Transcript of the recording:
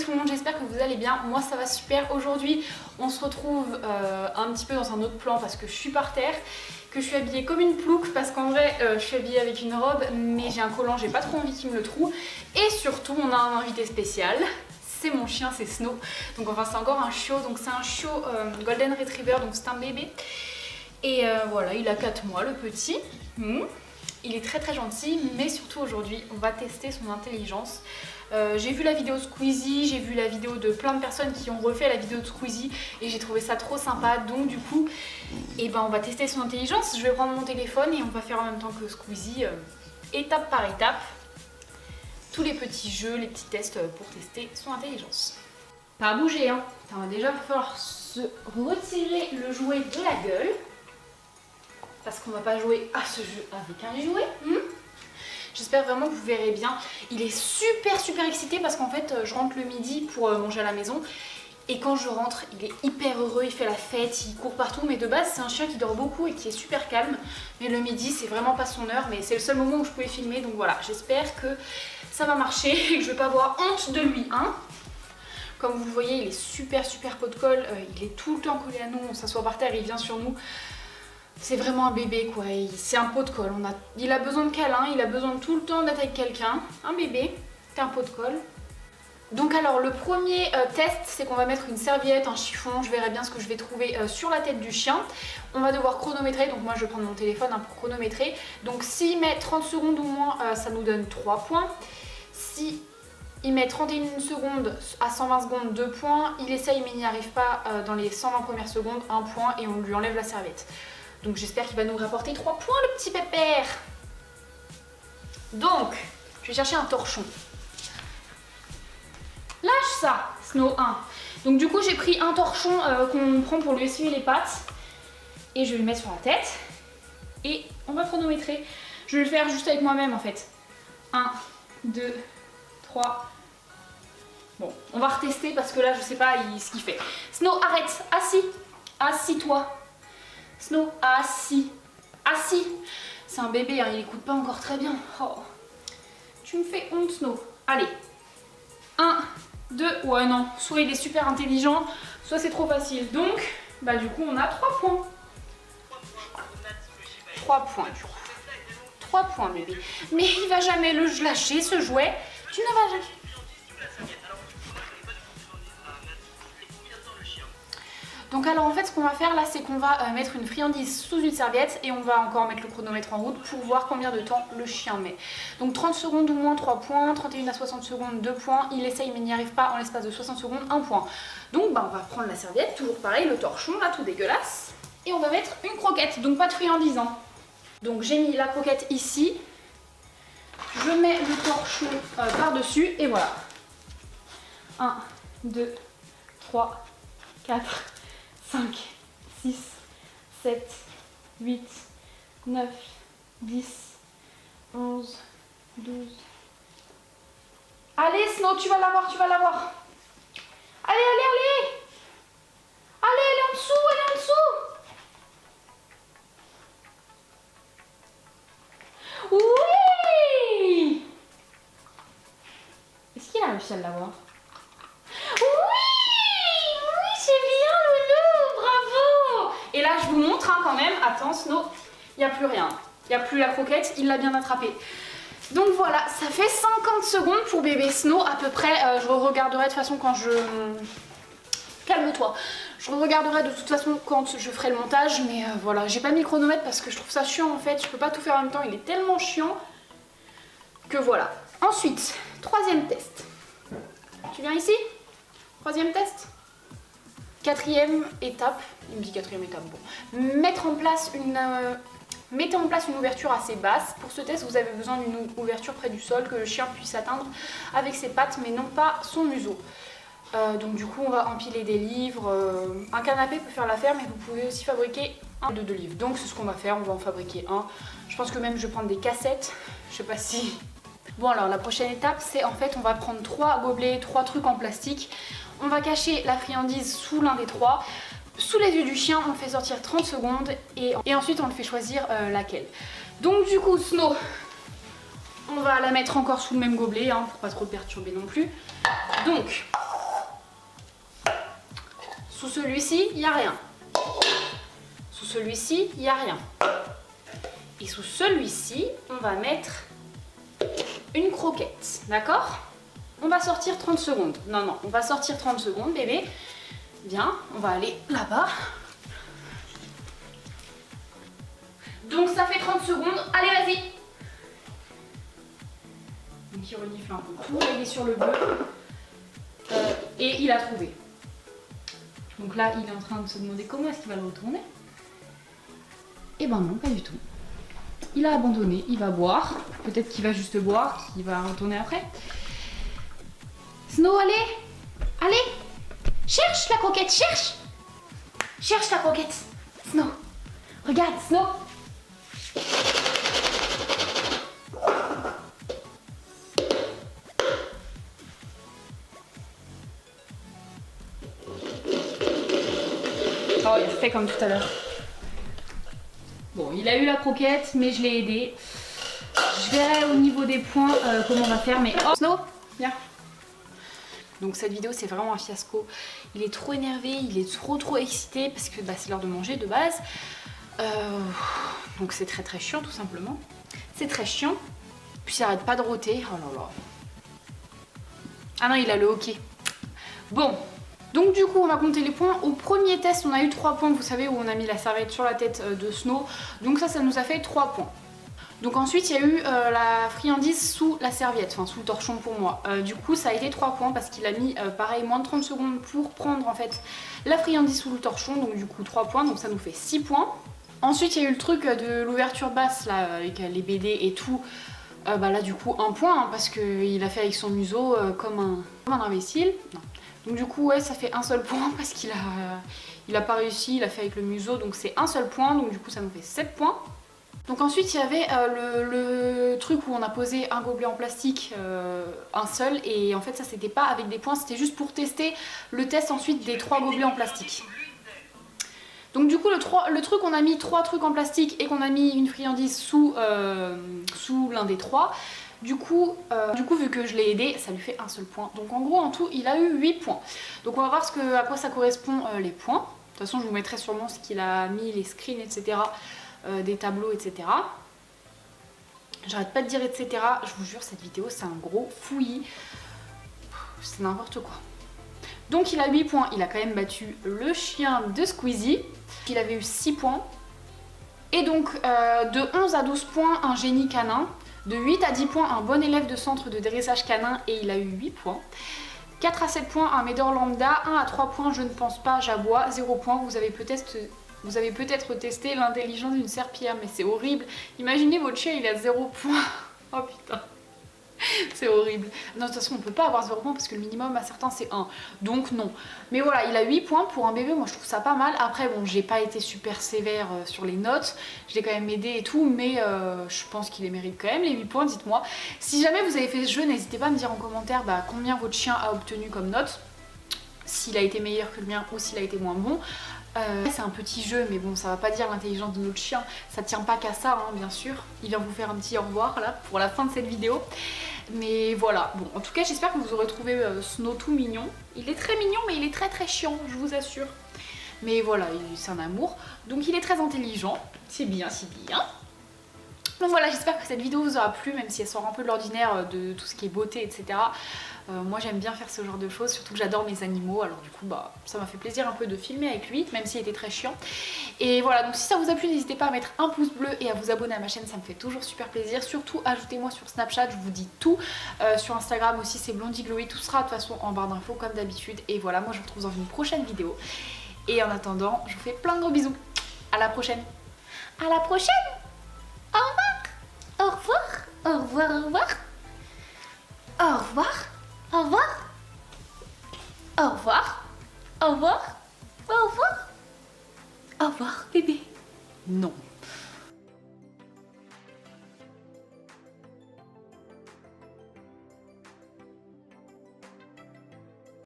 tout le monde, j'espère que vous allez bien. Moi ça va super. Aujourd'hui on se retrouve un petit peu dans un autre plan parce que je suis par terre, que je suis habillée comme une plouc parce qu'en vrai je suis habillée avec une robe mais j'ai un collant, j'ai pas trop envie qu'il me le trouve. Et surtout on a un invité spécial, c'est mon chien, c'est Snow. Donc enfin c'est encore un chiot, donc c'est un chiot Golden Retriever, donc c'est un bébé. Et voilà, il a 4 mois le petit. Il est très gentil, mais surtout aujourd'hui on va tester son intelligence. J'ai vu la vidéo Squeezie, j'ai vu la vidéo de plein de personnes qui ont refait la vidéo de Squeezie et j'ai trouvé ça trop sympa, donc du coup on va tester son intelligence. Je vais prendre mon téléphone et on va faire en même temps que Squeezie, étape par étape, tous les petits jeux, les petits tests pour tester son intelligence. Pas à bouger hein, ça va déjà falloir se retirer le jouet de la gueule parce qu'on va pas jouer à ce jeu avec un jouet. J'espère vraiment que vous verrez bien. Il est super excité parce qu'en fait je rentre le midi pour manger à la maison. Et quand je rentre, il est hyper heureux, il fait la fête, il court partout. Mais de base c'est un chien qui dort beaucoup et qui est super calme. Mais le midi c'est vraiment pas son heure, mais c'est le seul moment où je pouvais filmer. Donc voilà, j'espère que ça va marcher et que je vais pas avoir honte de lui. Comme vous le voyez, il est super pot de colle. Il est tout le temps collé à nous, on s'assoit par terre, il vient sur nous. C'est vraiment un bébé quoi, c'est un pot de colle. Il a besoin de câlin, il a besoin tout le temps d'être avec quelqu'un. Un bébé, c'est un pot de colle. Donc alors le premier test, c'est qu'on va mettre une serviette, un chiffon, je verrai bien ce que je vais trouver sur la tête du chien. On va devoir chronométrer, donc moi je vais prendre mon téléphone pour chronométrer. Donc s'il met 30 secondes ou moins, ça nous donne 3 points. Si il met 31 secondes à 120 secondes, 2 points. Il essaye mais il n'y arrive pas dans les 120 premières secondes, 1 point et on lui enlève la serviette. Donc j'espère qu'il va nous rapporter 3 points le petit pépère. Donc, je vais chercher un torchon. Lâche ça, Snow 1. Donc du coup j'ai pris un torchon qu'on prend pour lui essuyer les pattes. Et je vais le mettre sur la tête. Et on va chronométrer. Je vais le faire juste avec moi-même en fait. 1, 2, 3. Bon, on va retester parce que là je sais pas ce qu'il fait. Snow, arrête, assis. Assis-toi. Snow, assis. Assis. C'est un bébé, hein, il écoute pas encore très bien. Oh. Tu me fais honte, Snow. Allez. 1, 2. Ouais, non. Soit il est super intelligent, soit c'est trop facile. Donc, du coup, on a 3 points. 3 points, du coup. 3 points, bébé. Mais il va jamais le lâcher, ce jouet. Tu ne vas jamais. Donc alors en fait ce qu'on va faire là c'est qu'on va mettre une friandise sous une serviette et on va encore mettre le chronomètre en route pour voir combien de temps le chien met. Donc 30 secondes ou moins 3 points, 31 à 60 secondes 2 points, il essaye mais n'y arrive pas en l'espace de 60 secondes 1 point. Donc on va prendre la serviette, toujours pareil, le torchon là tout dégueulasse, et on va mettre une croquette, donc pas de friandise. Donc j'ai mis la croquette ici, je mets le torchon par-dessus et voilà. 1, 2, 3, 4, 5, 6, 7, 8, 9, 10, 11, 12. Allez Snow, tu vas l'avoir, tu vas l'avoir. Allez, allez, allez. Allez, elle est en dessous, elle est en dessous. Oui. Est-ce qu'il a réussi à l'avoir? Et là je vous montre quand même, attends Snow, il n'y a plus rien, il n'y a plus la croquette, il l'a bien attrapée. Donc voilà, ça fait 50 secondes pour bébé Snow à peu près, je regarderai de toute façon quand je... Calme-toi, je regarderai de toute façon quand je ferai le montage, mais voilà, j'ai pas mis le chronomètre parce que je trouve ça chiant en fait, je peux pas tout faire en même temps, il est tellement chiant que voilà. Ensuite, troisième test. Tu viens ici? Troisième test. Quatrième étape, il me dit quatrième étape, bon. Mettez en place une ouverture assez basse. Pour ce test, vous avez besoin d'une ouverture près du sol que le chien puisse atteindre avec ses pattes, mais non pas son museau. Donc du coup, on va empiler des livres. Un canapé peut faire l'affaire, mais vous pouvez aussi fabriquer un de 2 livres. Donc c'est ce qu'on va faire, on va en fabriquer un. Je pense que même je vais prendre des cassettes, je sais pas si... Bon alors, la prochaine étape, c'est en fait, on va prendre 3 gobelets, 3 trucs en plastique. On va cacher la friandise sous l'un des 3. Sous les yeux du chien, on le fait sortir 30 secondes et ensuite on le fait choisir laquelle. Donc du coup, Snow, on va la mettre encore sous le même gobelet pour pas trop le perturber non plus. Donc, Sous celui-ci, il n'y a rien. Sous celui-ci, il n'y a rien. Et sous celui-ci, on va mettre une croquette. D'accord? On va sortir 30 secondes. Non, non, on va sortir 30 secondes, bébé. Viens, on va aller là-bas. Donc ça fait 30 secondes. Allez, vas-y. Donc il renifle un peu tout. Il est sur le bleu. Et il a trouvé. Donc là, il est en train de se demander comment est-ce qu'il va le retourner. Eh ben non, pas du tout. Il a abandonné, il va boire. Peut-être qu'il va juste boire, qu'il va retourner après. Snow, allez! Allez! Cherche la croquette, cherche! Cherche la croquette! Snow! Regarde, Snow! Oh, il a fait comme tout à l'heure. Bon, il a eu la croquette, mais je l'ai aidé. Je verrai au niveau des points comment on va faire, mais... Oh, Snow, viens. Donc cette vidéo, c'est vraiment un fiasco. Il est trop énervé, il est trop excité, parce que bah, c'est l'heure de manger de base. Donc c'est très chiant, tout simplement. C'est très chiant. Puis il arrête pas de rôter. Oh là là. Ah non, il a le hockey. Bon. Donc du coup on va compter les points. Au premier test on a eu 3 points, vous savez, où on a mis la serviette sur la tête de Snow. Donc ça nous a fait 3 points. Donc ensuite il y a eu la friandise sous la serviette, enfin sous le torchon pour moi. Du coup ça a été 3 points parce qu'il a mis pareil moins de 30 secondes pour prendre en fait la friandise sous le torchon. Donc du coup 3 points, donc ça nous fait 6 points. Ensuite il y a eu le truc de l'ouverture basse là avec les BD et tout. Bah là du coup 1 point hein, parce qu'il a fait avec son museau comme un imbécile. Non. Donc du coup ouais ça fait un seul point parce qu'il a pas réussi, il a fait avec le museau, donc c'est un seul point, donc du coup ça nous fait 7 points. Donc ensuite il y avait le truc où on a posé un gobelet en plastique, un seul, et en fait ça c'était pas avec des points, c'était juste pour tester le test ensuite des 3 gobelets en plastique. Donc du coup le truc on a mis 3 trucs en plastique et qu'on a mis une friandise sous l'un des 3. Du coup, vu que je l'ai aidé, ça lui fait un seul point. Donc en gros, en tout, il a eu 8 points. Donc on va voir à quoi ça correspond les points. De toute façon, je vous mettrai sûrement ce qu'il a mis, les screens, etc. Des tableaux, etc. J'arrête pas de dire etc. Je vous jure, cette vidéo, c'est un gros fouillis. C'est n'importe quoi. Donc il a 8 points. Il a quand même battu le chien de Squeezie. Il avait eu 6 points. Et donc, de 11 à 12 points, un génie canin. De 8 à 10 points, un bon élève de centre de dressage canin et il a eu 8 points. 4 à 7 points, un médor lambda. 1 à 3 points, je ne pense pas, j'aboie. 0 points, vous avez peut-être testé l'intelligence d'une serpillière, mais c'est horrible. Imaginez votre chien, il a 0 points. Oh putain. C'est horrible. Non, de toute façon, on peut pas avoir 0 points parce que le minimum à certains c'est 1. Donc non. Mais voilà, il a 8 points pour un bébé. Moi, je trouve ça pas mal. Après, bon, j'ai pas été super sévère sur les notes. Je l'ai quand même aidé et tout. Mais je pense qu'il les mérite quand même, les 8 points. Dites-moi. Si jamais vous avez fait ce jeu, n'hésitez pas à me dire en commentaire combien votre chien a obtenu comme note. S'il a été meilleur que le mien ou s'il a été moins bon. C'est un petit jeu, mais bon, ça va pas dire l'intelligence de notre chien. Ça tient pas qu'à ça, hein, bien sûr. Il vient vous faire un petit au revoir là pour la fin de cette vidéo. Mais voilà, bon, en tout cas, j'espère que vous aurez trouvé Snow tout mignon. Il est très mignon, mais il est très chiant, je vous assure. Mais voilà, c'est un amour. Donc il est très intelligent. C'est bien, c'est bien. Donc voilà, j'espère que cette vidéo vous aura plu, même si elle sort un peu de l'ordinaire de tout ce qui est beauté, etc. Moi j'aime bien faire ce genre de choses, surtout que j'adore mes animaux, alors du coup bah ça m'a fait plaisir un peu de filmer avec lui, même s'il était très chiant. Et voilà, donc si ça vous a plu, n'hésitez pas à mettre un pouce bleu et à vous abonner à ma chaîne, ça me fait toujours super plaisir. Surtout ajoutez-moi sur Snapchat, je vous dis tout. Sur Instagram aussi c'est Blondie Glowy, tout sera de toute façon en barre d'infos comme d'habitude. Et voilà, moi je vous retrouve dans une prochaine vidéo. Et en attendant, je vous fais plein de gros bisous. À la prochaine. À la prochaine. Au revoir. Au revoir. Au revoir, au revoir. Au revoir. Au revoir. Au revoir. Au revoir. Au revoir. Au revoir, bébé. Non.